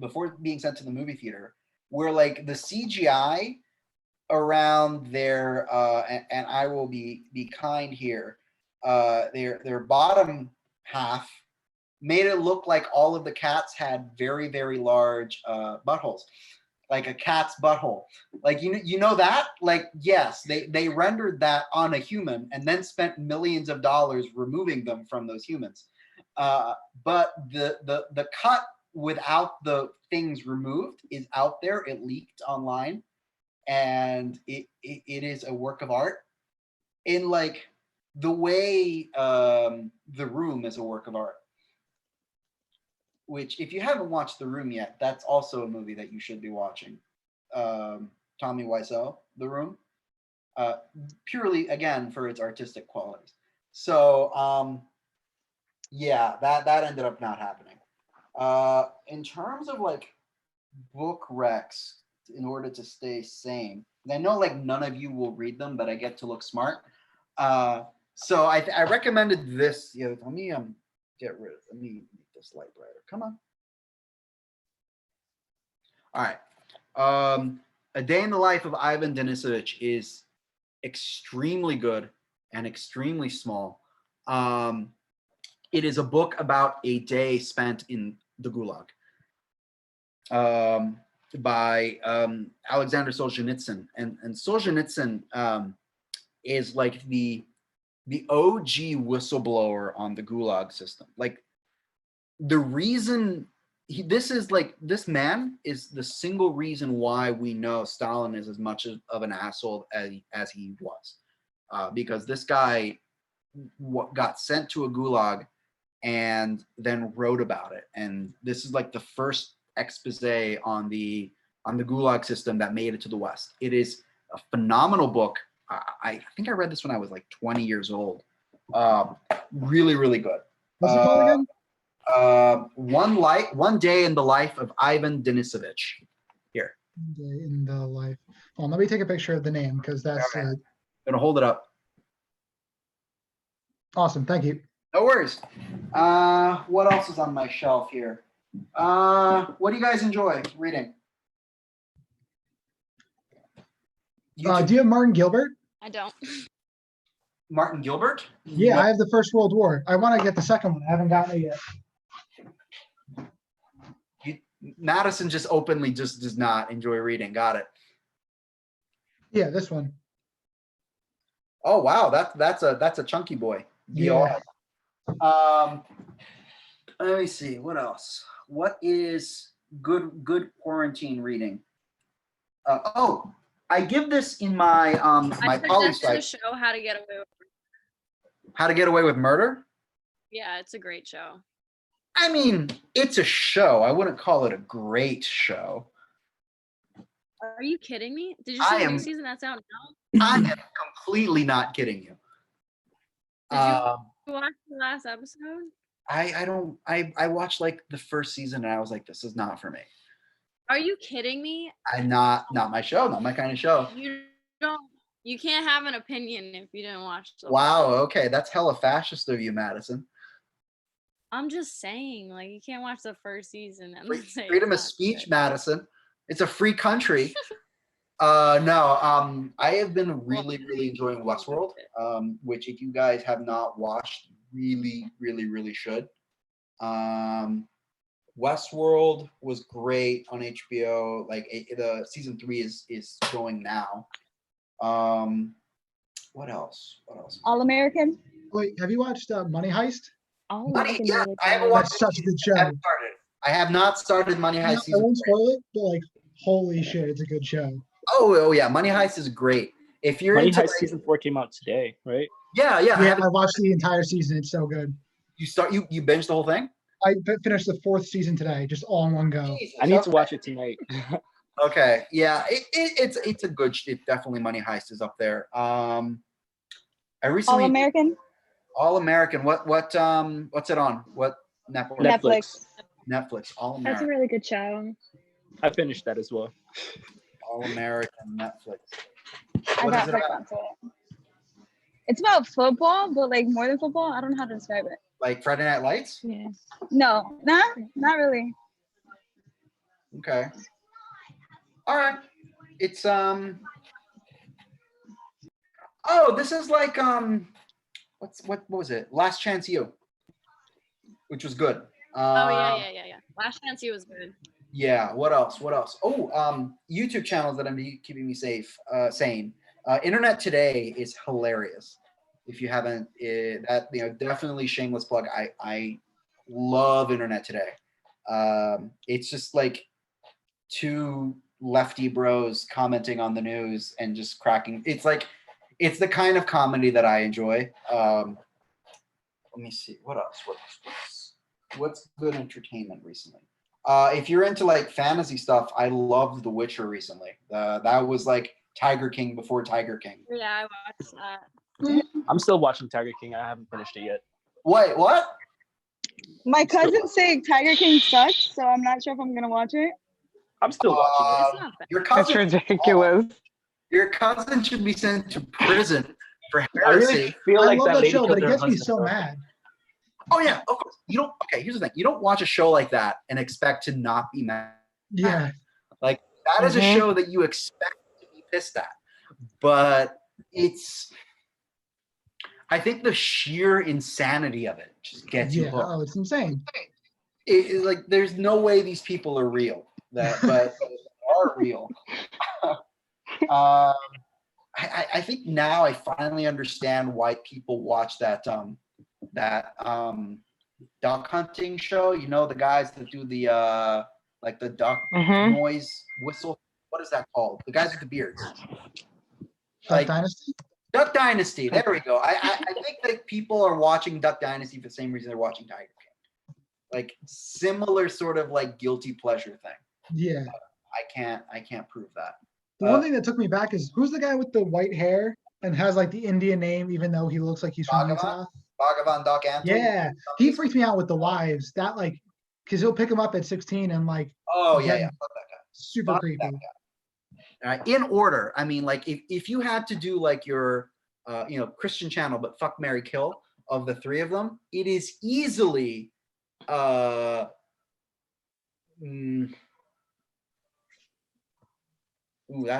before being sent to the movie theater, where like the CGI around their and I will be kind here, their bottom half made it look like all of the cats had very, very large buttholes, like a cat's butthole. Like you know that? Like, yes, they rendered that on a human and then spent millions of dollars removing them from those humans. But the cut without the things removed is out there. It leaked online, and it is a work of art in like the way The Room is a work of art. Which, if you haven't watched The Room yet, that's also a movie that you should be watching. Tommy Wiseau, The Room, purely again for its artistic qualities. So yeah, that ended up not happening. In terms of like book recs, in order to stay sane, and I know like none of you will read them, but I get to look smart. So I recommended this. Yeah, let me let me make this light brighter. Come on. All right. A Day in the Life of Ivan Denisovich is extremely good and extremely small. It is a book about a day spent in the Gulag, by Alexander Solzhenitsyn. And Solzhenitsyn is like the OG whistleblower on the Gulag system. Like, the reason this man is the single reason why we know Stalin is as much of an asshole as he was, because this guy got sent to a Gulag and then wrote about it. And this is like the first expose on the Gulag system that made it to the West. It is a phenomenal book. I think I read this when I was like 20 years old. Really, really good. What's it called again? One Day in the Life of Ivan Denisovich. Here. One Day in the Life. Well, let me take a picture of the name, because that's I'm gonna hold it up. awesome. Thank you. No worries. What else is on my shelf here? What do you guys enjoy reading? Do you have Martin Gilbert? I don't. Martin Gilbert? Yeah, No. I have the First World War. I want to get the second one. I haven't gotten it yet. Madison just openly just does not enjoy reading. Got it. Yeah, this one. Oh wow, that's a chunky boy. Yeah. Let me see. What else? What is good quarantine reading? I give this in my my I poly suggested the site. show How to Get Away with. How to Get Away with Murder? Yeah, it's a great show. I mean, it's a show. I wouldn't call it a great show. Are you kidding me? Did you I see the am- new season that's out now? I am completely not kidding you. Did you watch the last episode? I watched like the first season and I was like, this is not for me. Are you kidding me? Not my show, not my kind of show. You can't have an opinion if you didn't watch the Wow, okay, that's hella fascist of you, Madison. I'm just saying, like, you can't watch the first season and then say Freedom of it's not speech, good. Madison. It's a free country. No, I have been really enjoying Westworld, which if you guys have not watched, really should. Westworld was great on HBO. Like the season 3 is going now. What else? What else? All American. Wait, have you watched Money Heist? Oh, Money, American yeah, really I haven't good. watched That's such a good show. I haven't started. I have not started Money I Heist season won't 3. spoil it, but like, holy shit, it's a good show. Oh yeah, Money Heist is great. If you're Money into Heist season 4 came out today, right? yeah, Yeah, haven't- I watched the entire season. It's so good. you binged the whole thing? I finished the 4th season today, just all in one go. Jesus, I need to okay. watch it tonight. Okay, yeah, it's a good. It definitely Money Heist is up there. I All recently American. All American. What's it on? What network? Netflix. Netflix. All That's a American. really good show. I finished that as well. All American Netflix. I What got is it hooked about? onto it. It's about football, but like more than football. I don't know how to describe it. Like Friday Night Lights? Yeah. No, not really. Okay. All right. It's Oh, this is like what was it? Last Chance You, which was good. Oh yeah. Last Chance You was good. Yeah. What else? What else? Oh, YouTube channels that I'm keeping me sane. Internet Today is hilarious. If you haven't, definitely shameless plug. I love Internet Today. It's just like two lefty bros commenting on the news and just cracking. It's the kind of comedy that I enjoy. Let me see. What else? What's good entertainment recently? If you're into like fantasy stuff, I loved The Witcher recently. That was like Tiger King before Tiger King. Yeah, I watched that. I'm still watching Tiger King. I haven't finished it yet. Wait, what? My cousin's saying Tiger King sucks, so I'm not sure if I'm gonna watch it. I'm still watching It's not bad. Your That's cousin, ridiculous. your cousin should be sent to prison for it. I really heresy. feel I like love that that lady show, killed but it her gets me husband, so though. mad. Oh yeah, of course. You don't. Okay, here's the thing. You don't watch a show like that and expect to not be mad. Yeah. Like that is a Mhm. show that you expect to be pissed at, but it's. I think the sheer insanity of it just gets you Yeah. hooked. Oh, it's insane. Like there's no way these people are real. But they are real. I think now I finally understand why people watch that duck hunting show. You know, the guys that do the like the duck Mhm. noise whistle. What is that called? The guys with the beards. Duck Like Dynasty? Duck Dynasty. There we go. I think that people are watching Duck Dynasty for the same reason they're watching Tiger King. Like similar sort of like guilty pleasure thing. Yeah. I can't prove that. The one thing that took me back is who's the guy with the white hair and has like the Indian name, even though he looks like he's from Bhagavan? Utah? Bhagavan Doc Antle. Yeah. He freaks me out with the wives. That like, because he'll pick him up at 16 and like Oh yeah, Yeah. yeah. Fuck that guy. super Fuck creepy. that guy. In order, I mean, like if you had to do like your Christian channel, but fuck Mary Kill of the three of them, it is easily that's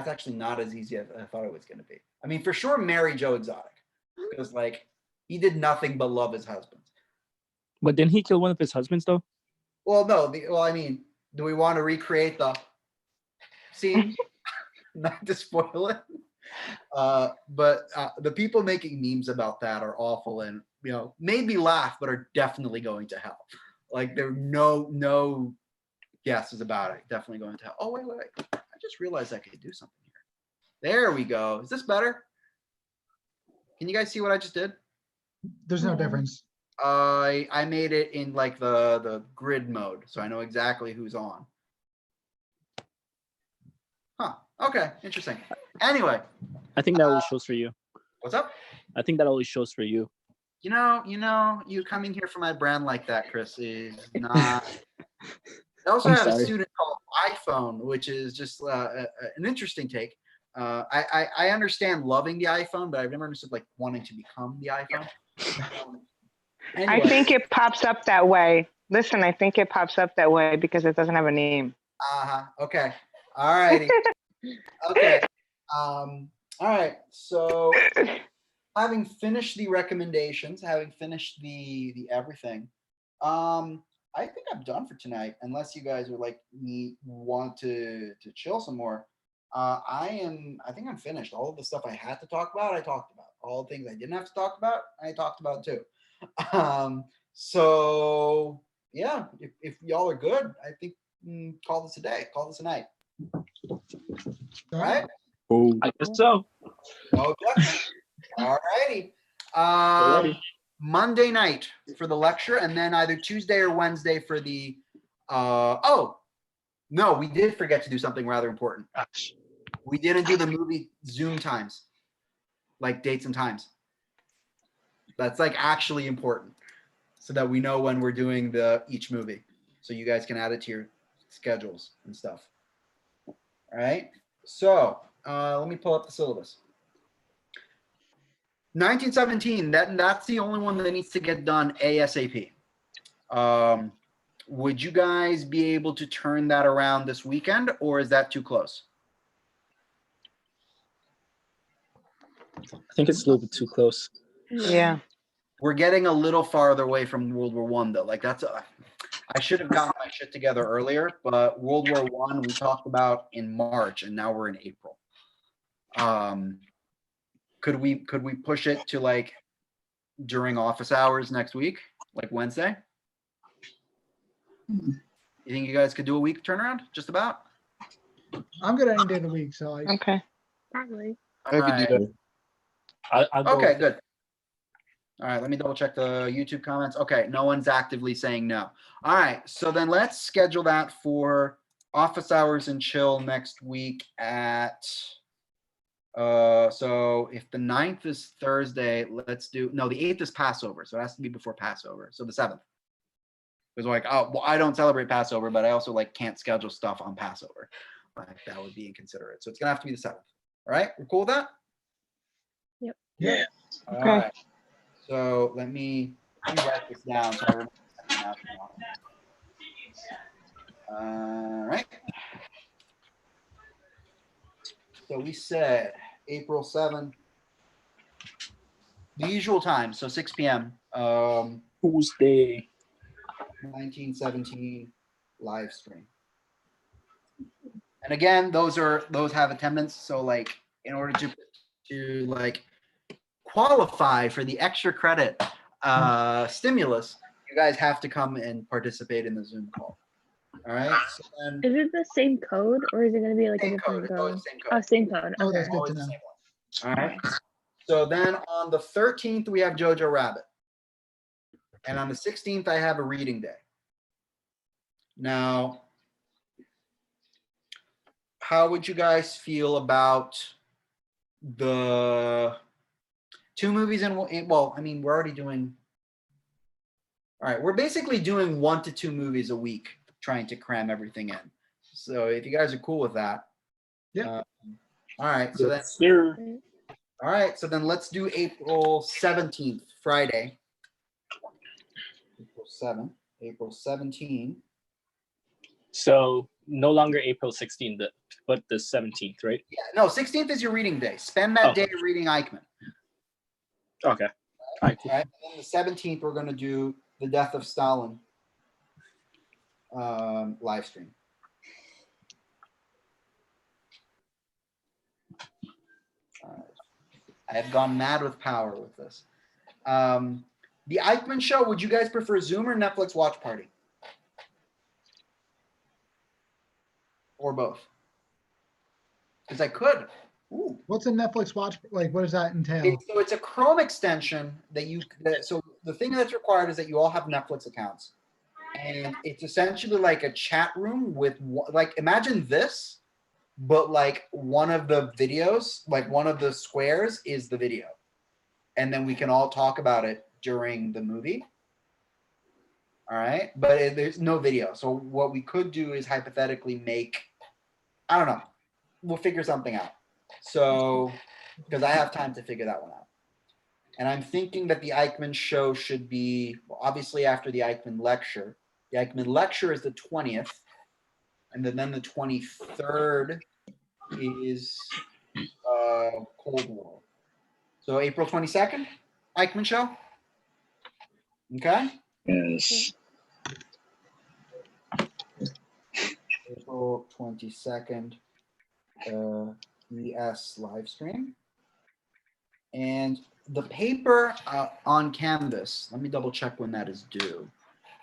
actually not as easy as I thought it was going to be. I mean, for sure, Mary Joe Exotic, because like he did nothing but love his husband. But didn't he kill one of his husbands though? Well, no. I mean, do we want to recreate the scene? Not to spoil it. But the people making memes about that are awful and made me laugh, but are definitely going to hell. Like there are no guesses about it. Definitely going to hell. Oh wait. I just realized I could do something here. There we go. Is this better? Can you guys see what I just did? There's no Yeah. difference. I made it in like the grid mode, so I know exactly who's on. Huh. Okay. Interesting. Anyway, I think that only shows for you. what's up? I think that only shows for you. You coming here for my brand like that, Chris, is not. I also I'm have a sorry. student called iPhone, which is just an interesting take. I understand loving the iPhone, but I've never understood like wanting to become the iPhone. I Anyway, think it pops up that way. Listen, I think it pops up that way because it doesn't have a name. Okay. All righty. Okay. All right. So, having finished the recommendations, having finished the everything, I think I'm done for tonight, unless you guys are like want to chill some more. I think I'm finished. All of the stuff I had to talk about, I talked about. All the things I didn't have to talk about, I talked about too. So yeah, if y'all are good, I think call this a day. Call this a night. All right. Oh, I guess so. No objection. All righty. Alrighty. Monday night for the lecture, and then either Tuesday or Wednesday for the. Oh, no, we did forget to do something rather important. We didn't do the movie Zoom times, like dates and times. That's like actually important, so that we know when we're doing each movie, so you guys can add it to your schedules and stuff. All right. So let me pull up the syllabus. 1917. That's the only one that needs to get done ASAP. Would you guys be able to turn that around this weekend, or is that too close? I think it's a little bit too close. Yeah. We're getting a little farther away from World War One, though. Like I should have gotten my shit together earlier, but World War One we talked about in March, and now we're in April. Could we push it to like during office hours next week, like Wednesday? You think you guys could do a week turnaround? Just about. I'm good any day of the week, so like, Okay. Probably. I could do that. I'll go Okay, with it. good. All right, let me double check the YouTube comments. Okay, no one's actively saying no. All right, so then let's schedule that for office hours and chill next week at. So if the 9th is Thursday, let's do no. The 8th is Passover, so it has to be before Passover. So the 7th. Because like, oh, well, I don't celebrate Passover, but I also like can't schedule stuff on Passover. Like that would be inconsiderate. So it's gonna have to be the 7th. All right, we're cool with that. yeah. All Okay. right. So let me write this down. So I remember something else. All right. So we said April 7th. The usual time, so 6 p.m. Tuesday. 1917 live stream. And again, those have attendance. So like in order to like qualify for the extra credit stimulus, you guys have to come and participate in the Zoom call. All right. So then, Is it the same code or is it going to be like a same different code. It's always code? the same code. Oh, same code. Oh, that's good Always to the know. same one. All right. So then on the 13th, we have Jojo Rabbit. And on the 16th, I have a reading day. Now, how would you guys feel about the two movies well, I mean, we're already doing. All right, we're basically doing 1 to 2 movies a week, trying to cram everything in. So if you guys are cool with that. Yeah. All right, so Yes, sir. all right, so then let's do April 17th, Friday. April 7th, April 17th. So no longer April 16th, but the 17th, right? Yeah, no, 16th is your reading day. Spend that day reading Eichmann. Okay. All right, cool. All right, and then the 17th, we're going to do The Death of Stalin live stream. All right. I have gone mad with power with this. The Eichmann show, would you guys prefer Zoom or Netflix watch party? Or both? Because I could. Ooh. What's a Netflix watch? Like, what does that entail? So it's a Chrome extension so the thing that's required is that you all have Netflix accounts. And it's essentially like a chat room with, like, imagine this, but like one of the videos, like one of the squares is the video. And then we can all talk about it during the movie. All right. But there's no video. So what we could do is hypothetically make, I don't know, we'll figure something out. So, because I have time to figure that one out. And I'm thinking that the Eichmann show should be, obviously after the Eichmann lecture. The Eichmann lecture is the 20th. And then the 23rd is Cold War. So April 22nd, Eichmann show. Okay. Yes. April 22nd ES live stream. And the paper on Canvas, let me double check when that is due.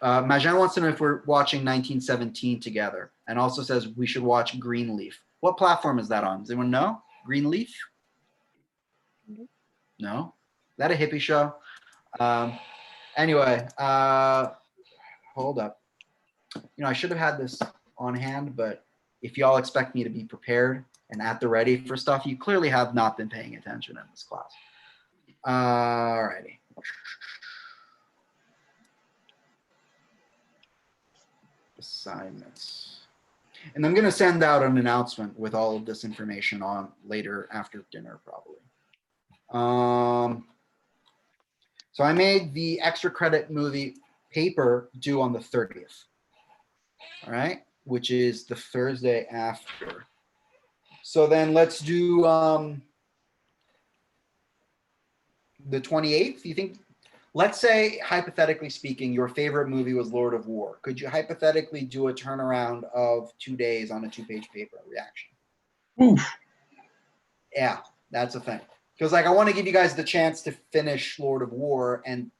Majan wants to know if we're watching 1917 together, and also says we should watch Greenleaf. What platform is that on? Does anyone know? Greenleaf? No? Is that a hippie show? Anyway, hold up. You know, I should have had this on hand, but if y'all expect me to be prepared and at the ready for stuff, you clearly have not been paying attention in this class. Alrighty. Assignments. And I'm going to send out an announcement with all of this information on later after dinner, probably. So I made the extra credit movie paper due on the 30th. All right, which is the Thursday after. So then let's do the 28th. You think, let's say, hypothetically speaking, your favorite movie was Lord of War. Could you hypothetically do a turnaround of 2 days on a 2-page paper reaction? Oof. Yeah, that's a thing. Because like I want to give you guys the chance to finish Lord of War and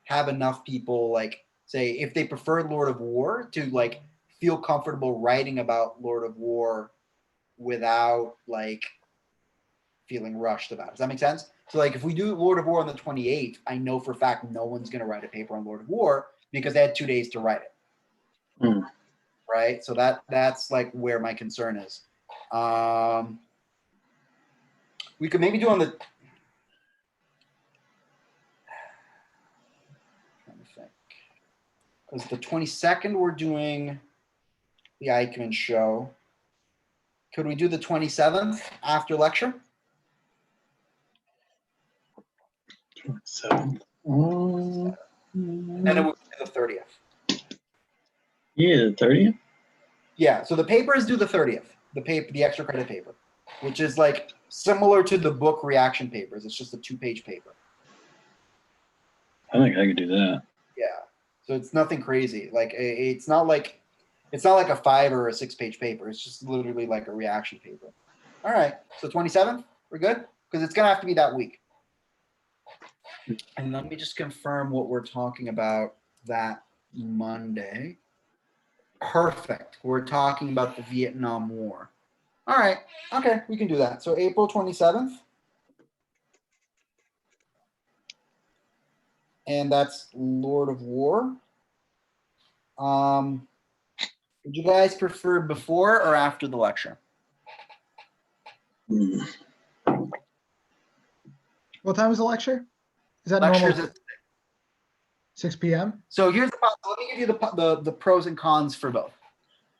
have enough people like say if they prefer Lord of War to like feel comfortable writing about Lord of War without like feeling rushed about it. Does that make sense? So like if we do Lord of War on the 28th, I know for a fact no one's going to write a paper on Lord of War because they had 2 days to write it. Right? So that's like where my concern is. We could maybe do on the trying to think. Because the 22nd we're doing the Eichmann show. Could we do the 27th after lecture? 7th. And then it would be the 30th. Yeah, the 30th. Yeah, so the paper is due the 30th, the extra credit paper, which is like similar to the book reaction papers. It's just a 2-page paper. I think I could do that. Yeah, so it's nothing crazy. Like it's not like a 5 or a 6-page paper. It's just literally like a reaction paper. All right, so 27th, we're good? Because it's gonna have to be that week. And let me just confirm what we're talking about that Monday. Perfect. We're talking about the Vietnam War. All right. Okay, we can do that. So April 27th. And that's Lord of War. Would you guys prefer before or after the lecture? What time is the lecture? Is that Lectures normal? at 6 p.m. So here's the let me give you the pros and cons for both.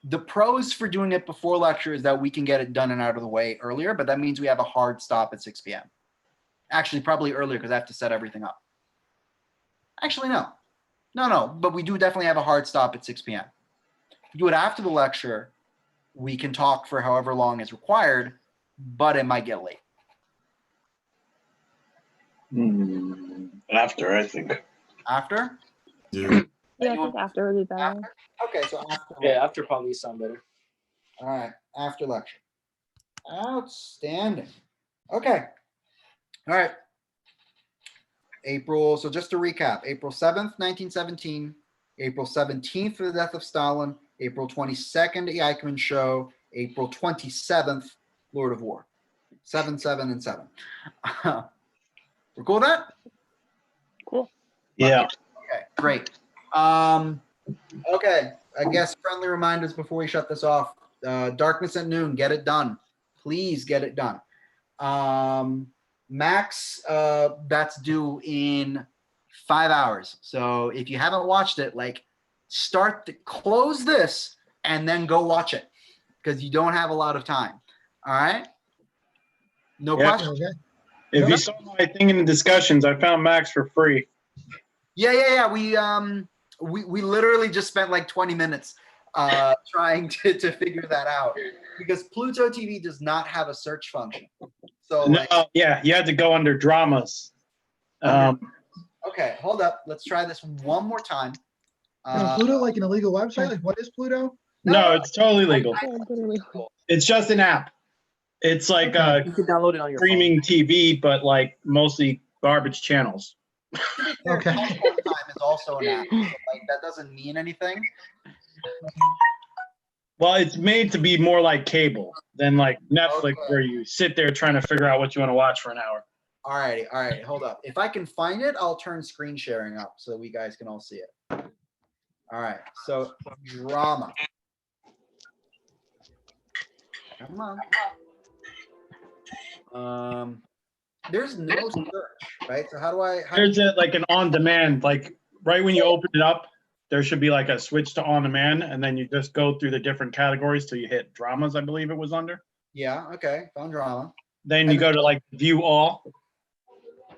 The pros for doing it before lecture is that we can get it done and out of the way earlier, but that means we have a hard stop at 6 p.m. Actually, probably earlier because I have to set everything up. Actually, no, but we do definitely have a hard stop at 6 p.m. If we do it after the lecture, we can talk for however long is required, but it might get late. After, I think. After? Yeah. Yeah, I think after would be better. After? Okay, so after. Yeah, after probably sound better. All right, after lecture. Outstanding. Okay. All right. April, so just to recap, April 7th, 1917, April 17th for the death of Stalin, April 22nd, the Eichmann show, April 27th, Lord of War. 7, 7, and 7. We're cool with that? Cool. Yeah. Okay, great. Okay, I guess friendly reminders before we shut this off. Darkness at Noon, get it done. Please get it done. Max, that's due in 5 hours. So if you haven't watched it, like close this and then go watch it because you don't have a lot of time. All right? No Yeah. questions? Okay. If you saw my thing in the discussions, I found Max for free. Yeah. We literally just spent like 20 minutes trying to figure that out because Pluto TV does not have a search function. So No, yeah, you had to go under dramas. Okay, hold up. Let's try this one more time. Is Pluto like an illegal website? Like what is Pluto? No, it's totally legal. Yeah, literally. It's just an app. It's like You can download it on your streaming TV, but like mostly garbage channels. To be fair, Okay. Popcorn Time is also an app. So, like, that doesn't mean anything. Well, it's made to be more like cable than like Netflix, Okay. where you sit there trying to figure out what you want to watch for an hour. All right, hold up. If I can find it, I'll turn screen sharing up so we guys can all see it. All right, so drama. Come on. There's no search, right? So how do I? There's like an on-demand, like right when you open it up, there should be like a switch to on-demand, and then you just go through the different categories till you hit dramas, I believe it was under. Yeah, okay, found drama. Then you go to like view all.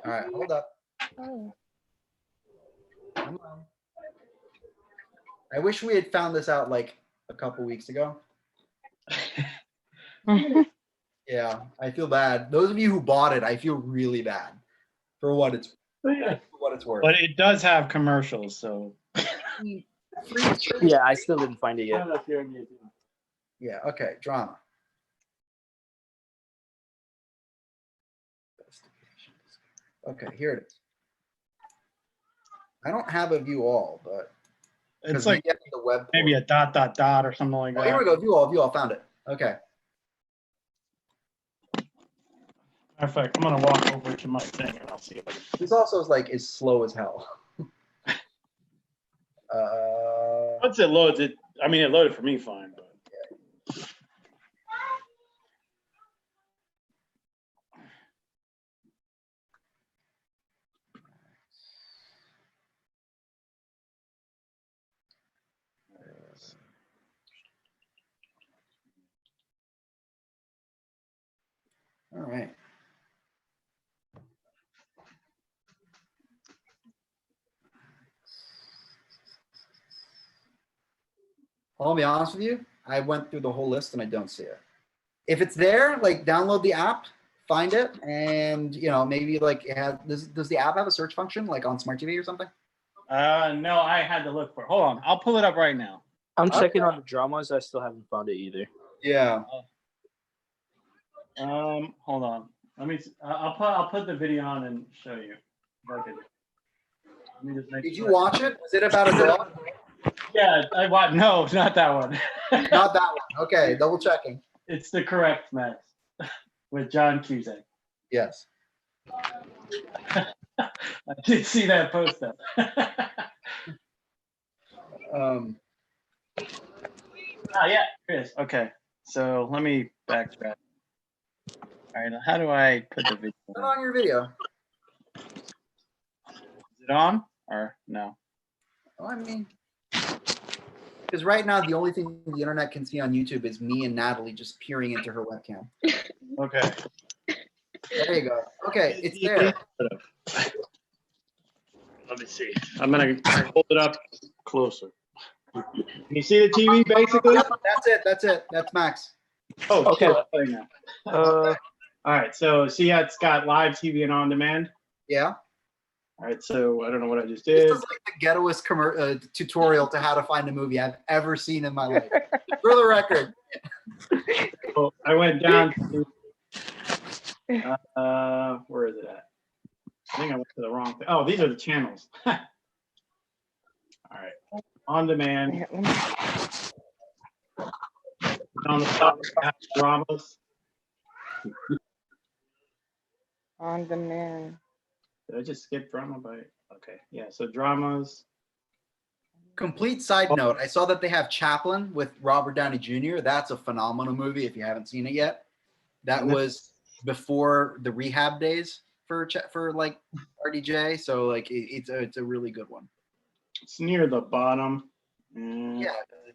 All right, hold up. Oh. Come on. I wish we had found this out like a couple weeks ago. Yeah, I feel bad. Those of you who bought it, I feel really bad for what it's worth. But it does have commercials, so. Yeah, I still didn't find it yet. Yeah, okay, drama. Okay, here it is. I don't have a view all, but It's like the web maybe a ... or something like Oh, that. here we go. View all, found it. Okay. Matter of fact, I'm gonna walk over to my thing and I'll see if I can. This also is slow as hell. Once it loads, it loaded for me fine, but. All right. I'll be honest with you. I went through the whole list and I don't see it. If it's there, like download the app, find it, and maybe like it has. Does the app have a search function like on Smart TV or something? No, I had to look for it. Hold on, I'll pull it up right now. I'm checking on the dramas. I still haven't found it either. Yeah. Hold on. Let me. I'll put the video on and show you. Okay. Let me just make Did you sure. watch it? Was it about a dog? Yeah, I watched. No, not that one. Not that one. Okay, double checking. It's the correct Max with John Cusack. Yes. I did see that post up. Yeah, it is. Okay, so let me backtrack. All right, how do I put the video Put on your video. Is it on or no? Oh, I mean, because right now the only thing the internet can see on YouTube is me and Natalie just peering into her webcam. Okay. There you go. Okay, it's there. Let me see. I'm gonna hold it up closer. Can you see the TV basically? Yep, that's it. That's Max. Oh, Okay. shit. All right. So see how it's got live TV and on demand. Yeah. All right. So I don't know what I just This did. is like the ghettoest tutorial to how to find a movie I've ever seen in my life. For the record. So I went down to where is it at? I think I went to the wrong thing. Oh, these are the channels. All right. On demand. On the top, dramas. On demand. Did I just skip drama by? Okay, yeah. So dramas. Complete side note, I saw that they have Chaplin with Robert Downey Jr. That's a phenomenal movie if you haven't seen it yet. That was before the rehab days for like RDJ, so like it's a really good one. It's near the bottom. Yeah,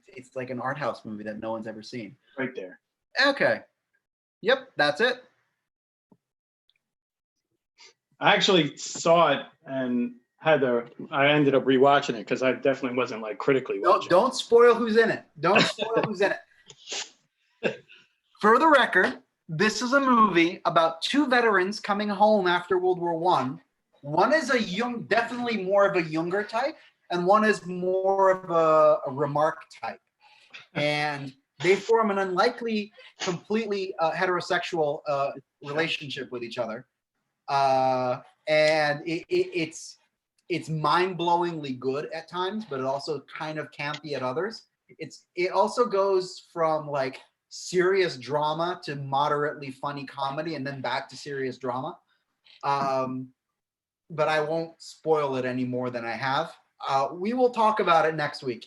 it's like an art house movie that no one's ever seen. Right there. Okay. Yep, that's it. I actually saw it and I ended up rewatching it because I definitely wasn't like critically watching. Don't spoil who's in it. Don't spoil who's in it. For the record, this is a movie about two veterans coming home after World War I. One is definitely more of a younger type, and one is more of a remark type. and they form an unlikely, completely heterosexual relationship with each other. And it's mind-blowingly good at times, but it also kind of campy at others. It also goes from like serious drama to moderately funny comedy, and then back to serious drama. But I won't spoil it any more than I have. We will talk about it next week.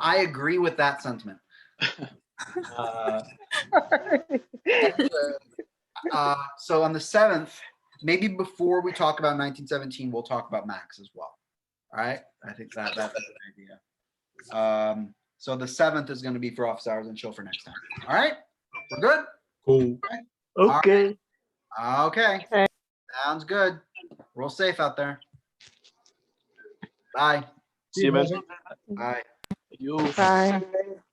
I agree with that sentiment. So on the 7th, maybe before we talk about 1917, we'll talk about Max as well. All right, I think that's a good idea. So the 7th is going to be for office hours and chill for next time. All right, we're good. Cool. Okay. Okay. Sounds good. Roll safe out there. Bye. See you, man. Bye. You. Bye.